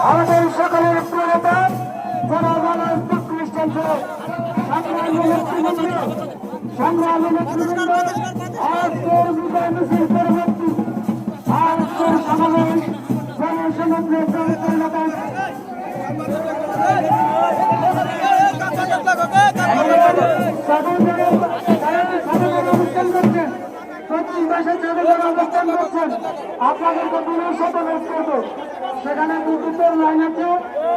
আমাদের সকলের প্রিয়তা জনগণের খ্রিস্টান সংগ্রামী নেতৃবৃন্দ আজকের বিজয় মিছিল পরবর্তী আজকের সমাবেশ জনসমুদ্রে পরিণত আপনাদেরকে বিনয় শত করবো সেখানে বিদ্যুতের লাইন আছে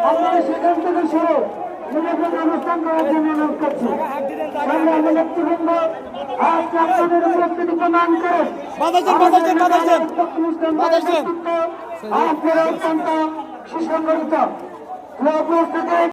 আপনারা সেখান থেকে সরে নিরাপদ অবস্থান করার জন্য অনুরোধ করছি। সংগ্রামী নেতৃবৃন্দ আজকে আপনাদের উপস্থিতি প্রমাণ করে আপনারা অত্যন্ত সুসংগঠিত উপস্থিতি